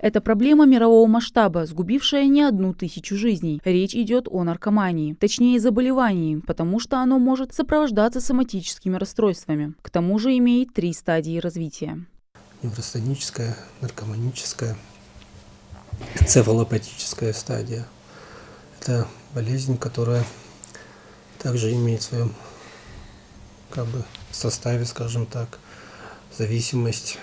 Это проблема мирового масштаба, сгубившая не одну тысячу жизней. Речь идет о наркомании, точнее заболевании, потому что оно может сопровождаться соматическими расстройствами. К тому же имеет 3 стадии развития. Неврастеническая, наркоманическая, энцефалопатическая стадия. Это болезнь, которая также имеет в своем составе, скажем так, зависимость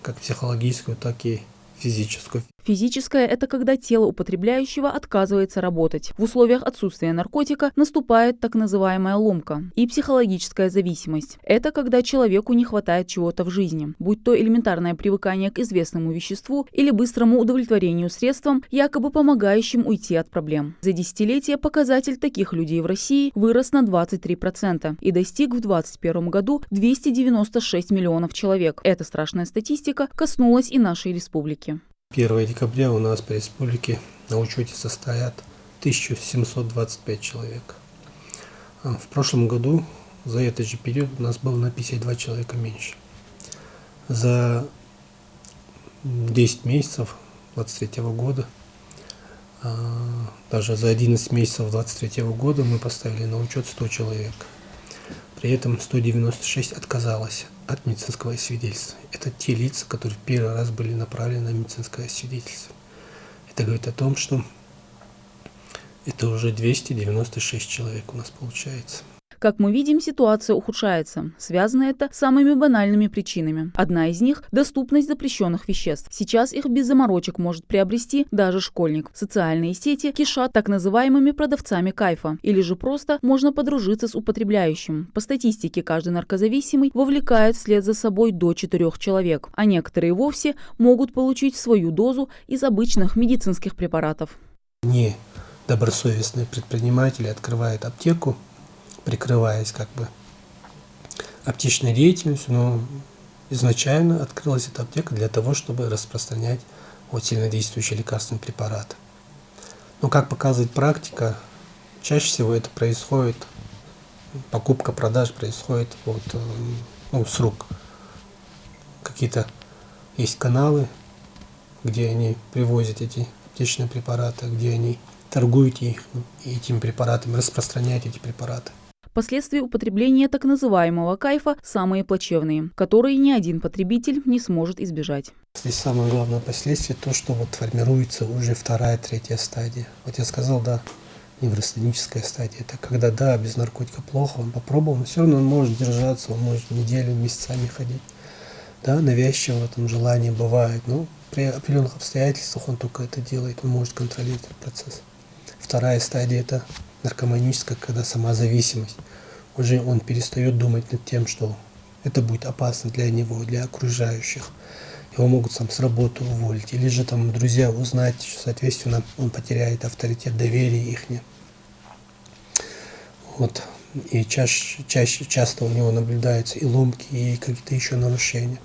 как психологическую, так и физическую. Физическое – это когда тело употребляющего отказывается работать. В условиях отсутствия наркотика наступает так называемая ломка. И психологическая зависимость – это когда человеку не хватает чего-то в жизни, будь то элементарное привыкание к известному веществу или быстрому удовлетворению средством, якобы помогающим уйти от проблем. За десятилетия показатель таких людей в России вырос на 23% и достиг в 2021 году 296 миллионов человек. Эта страшная статистика коснулась и нашей республики. 1 декабря у нас по республике на учете состоят 1725 человек. В прошлом году за этот же период у нас было на 52 человека меньше. За 10 месяцев 2023 года, даже за 11 месяцев 2023 года мы поставили на учет 100 человек. При этом 196 отказалось от медицинского свидетельства. Это те лица, которые в первый раз были направлены на медицинское свидетельство. Это говорит о том, что это уже 296 человек у нас получается. Как мы видим, ситуация ухудшается. Связано это с самыми банальными причинами. Одна из них – доступность запрещенных веществ. Сейчас их без заморочек может приобрести даже школьник. Социальные сети кишат так называемыми продавцами кайфа. Или же просто можно подружиться с употребляющим. По статистике, каждый наркозависимый вовлекает вслед за собой до 4 человек. А некоторые вовсе могут получить свою дозу из обычных медицинских препаратов. Недобросовестные предприниматели открывают аптеку, прикрываясь аптечной деятельностью, но изначально открылась эта аптека для того, чтобы распространять сильнодействующие лекарственные препараты. Но, как показывает практика, чаще всего это происходит, покупка-продажа происходит с рук. Какие-то есть каналы, где они привозят эти аптечные препараты, где они торгуют этими препаратами, распространяют эти препараты. Последствия употребления так называемого кайфа самые плачевные, которые ни один потребитель не сможет избежать. Здесь самое главное последствие то, что формируется уже 2-я, 3-я стадия. Я сказал, неврастеническая стадия. Это когда, без наркотика плохо, он попробовал, но все равно он может держаться, он может неделю, месяцами ходить. Навязчивое желание бывает, но при определенных обстоятельствах он только это делает, он может контролировать этот процесс. 2-я стадия – это наркоманическая, когда сама зависимость. Уже он перестает думать над тем, что это будет опасно для него, для окружающих. Его могут с работы уволить. Или же друзья узнать, что, соответственно, он потеряет авторитет, доверие их. И часто у него наблюдаются и ломки, и какие-то еще нарушения.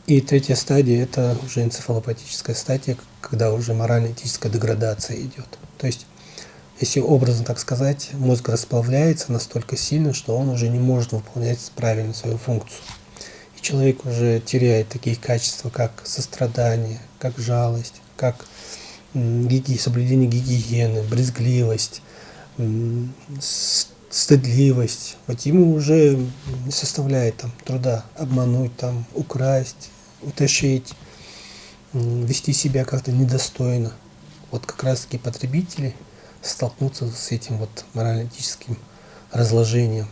И 3-я стадия – это уже энцефалопатическая стадия, когда уже морально-этическая деградация идет. То есть, если образно так сказать, мозг расплавляется настолько сильно, что он уже не может выполнять правильно свою функцию. И человек уже теряет такие качества, как сострадание, как жалость, как соблюдение гигиены, брезгливость, стыдливость. Ему уже не составляет труда обмануть, украсть, утащить, вести себя как-то недостойно. Как раз таки потребители столкнуться с этим морально-этическим разложением.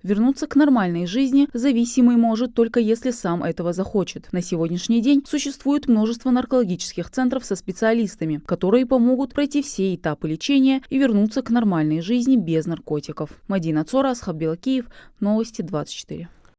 Вернуться к нормальной жизни зависимый может только если сам этого захочет. На сегодняшний день существует множество наркологических центров со специалистами, которые помогут пройти все этапы лечения и вернуться к нормальной жизни без наркотиков. Мадина Цора, Асхаб Белакиев, Новости 24.